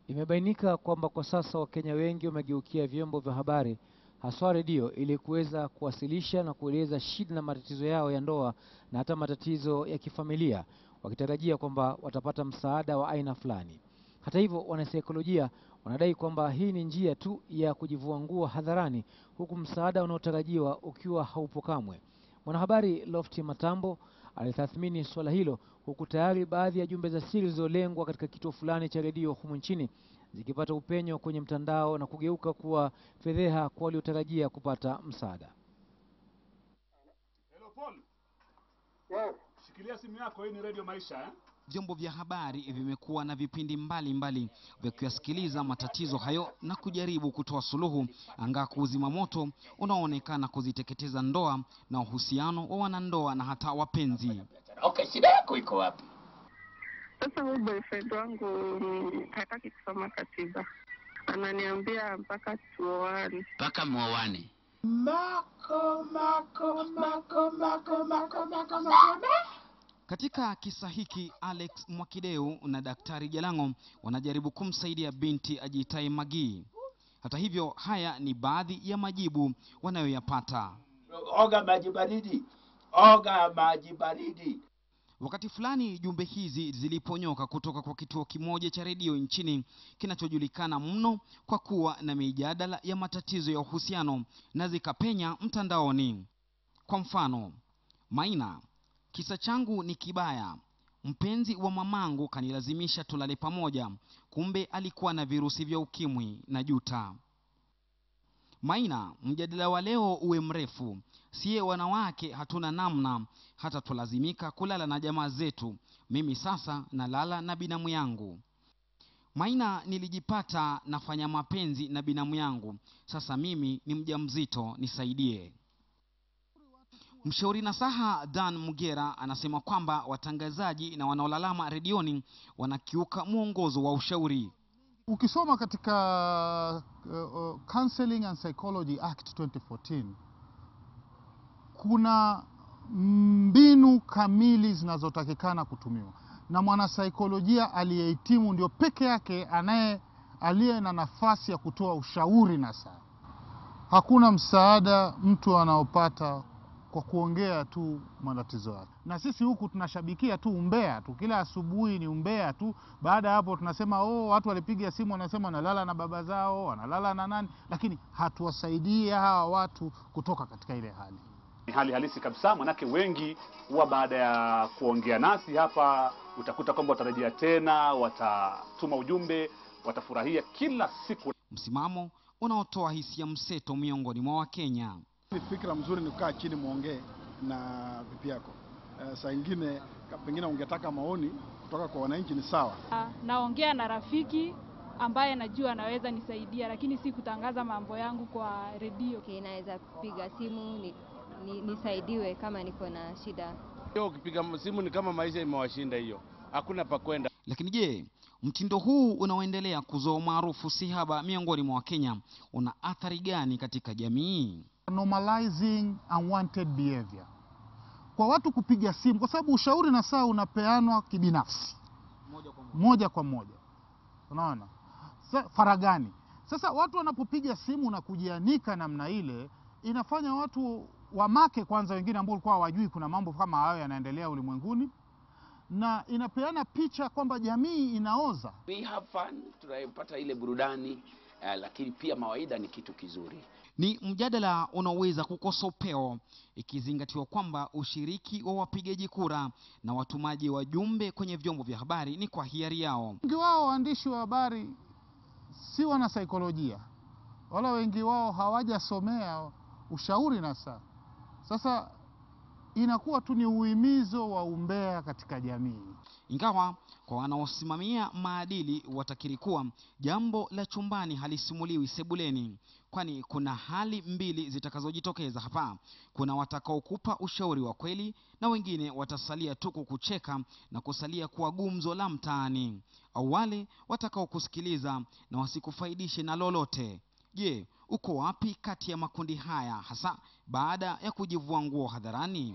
Imebainika kwamba kwa sasa Wakenya wengi wamegeukia vyombo vya habari haswa redio ili kuweza kuwasilisha na kueleza shida na matatizo yao ya ndoa na hata matatizo ya kifamilia, wakitarajia kwamba watapata msaada wa aina fulani. Hata hivyo, wanasaikolojia wanadai kwamba hii ni njia tu ya kujivua nguo hadharani, huku msaada unaotarajiwa ukiwa haupo kamwe. Mwanahabari Lofty Matambo alitathmini swala hilo, huku tayari baadhi ya jumbe za siri zilizolengwa katika kituo fulani cha redio humu nchini zikipata upenyo kwenye mtandao na kugeuka kuwa fedheha kwa waliotarajia kupata msaada. Hello Paul. Yes. Shikilia simu yako, hii ni Radio Maisha eh? Vyombo vya habari vimekuwa na vipindi mbalimbali vya kuyasikiliza matatizo hayo na kujaribu kutoa suluhu, anga kuzima moto unaoonekana kuziteketeza ndoa na uhusiano wa wanandoa na hata wapenzi. Okay, shida yako iko wapi? Sasa huyu boyfriend wangu hataki kusoma katiba. Ananiambia mpaka tuoane. Mpaka muoane. Katika kisa hiki, Alex Mwakideu na Daktari Jalango wanajaribu kumsaidia binti ajiitaye Maggie. Hata hivyo, haya ni baadhi ya majibu wanayoyapata. Oga maji baridi. Oga maji baridi. Wakati fulani jumbe hizi ziliponyoka kutoka kwa kituo kimoja cha redio nchini kinachojulikana mno kwa kuwa na mijadala ya matatizo ya uhusiano na zikapenya mtandaoni. Kwa mfano, Maina: kisa changu ni kibaya. Mpenzi wa mamangu kanilazimisha tulale pamoja, kumbe alikuwa na virusi vya ukimwi na juta. Maina: mjadala wa leo uwe mrefu. Sie wanawake hatuna namna, hata tulazimika kulala na jamaa zetu. Mimi sasa nalala na binamu yangu. Maina: nilijipata nafanya mapenzi na binamu yangu. Sasa mimi ni mjamzito, nisaidie. Mshauri nasaha Dan Mugera anasema kwamba watangazaji na wanaolalama redioni wanakiuka mwongozo wa ushauri. Ukisoma katika Counseling and Psychology Act 2014 kuna mbinu kamili zinazotakikana kutumiwa, na mwanasaikolojia aliyehitimu ndio peke yake aliye na nafasi ya kutoa ushauri nasaha. Hakuna msaada mtu anaopata kwa kuongea tu matatizo yake. Na sisi huku tunashabikia tu umbea tu, kila asubuhi ni umbea tu. Baada hapo tunasema watu walipiga simu wanasema wanalala na baba zao, wanalala na nani, lakini hatuwasaidii hawa watu kutoka katika ile hali. Ni hali halisi kabisa, manake wengi huwa baada ya kuongea nasi hapa utakuta kwamba watarejea tena, watatuma ujumbe, watafurahia kila siku. Msimamo unaotoa hisia mseto miongoni mwa Wakenya. Ni fikra mzuri ni kukaa chini muongee na vipi yako. Saa nyingine pengine ungetaka maoni kutoka kwa wananchi ni sawa. Naongea na rafiki ambaye najua anaweza nisaidia, lakini si kutangaza mambo yangu kwa redio. Naweza kupiga simu nisaidiwe kama niko na shida. Hiyo ukipiga simu ni kama maisha imewashinda hiyo. Hakuna pa kwenda. Lakini je, mtindo huu unaoendelea kuzoa maarufu sihaba miongoni mwa Wakenya una athari gani katika jamii? Normalizing unwanted behavior. Kwa watu kupiga simu, kwa sababu ushauri na saa unapeanwa kibinafsi. Moja kwa moja. Unaona? Faragani. Sasa watu wanapopiga simu na kujianika namna ile, inafanya watu wamake kwanza, wengine ambao walikuwa hawajui kuna mambo kama hayo yanaendelea ulimwenguni, na inapeana picha kwamba jamii inaoza. We have fun, tunapata ile burudani, lakini pia mawaidha ni kitu kizuri. Ni mjadala unaoweza kukosa upeo ikizingatiwa kwamba ushiriki wa wapigaji kura na watumaji wa jumbe kwenye vyombo vya habari ni kwa hiari yao. Wengi wao waandishi wa habari si wana saikolojia, wala wengi wao hawajasomea ushauri nasaha. Sasa inakuwa tu ni uhimizo wa umbea katika jamii. Ingawa kwa wanaosimamia maadili watakiri kuwa jambo la chumbani halisimuliwi sebuleni, kwani kuna hali mbili zitakazojitokeza hapa. Kuna watakaokupa ushauri wa kweli na wengine watasalia tu kukucheka na kusalia kuwa gumzo la mtaani, au wale watakaokusikiliza na wasikufaidishe na lolote. Je, uko wapi kati ya makundi haya, hasa baada ya kujivua nguo hadharani?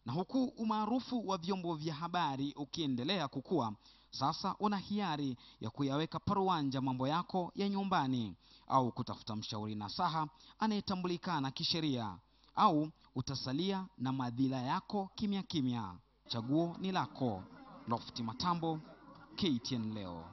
Na huku umaarufu wa vyombo vya habari ukiendelea kukua, sasa una hiari ya kuyaweka paruanja mambo yako ya nyumbani, au kutafuta mshauri nasaha anayetambulikana kisheria, au utasalia na madhila yako kimya kimya. Chaguo ni lako. Lofty Matambo, KTN leo.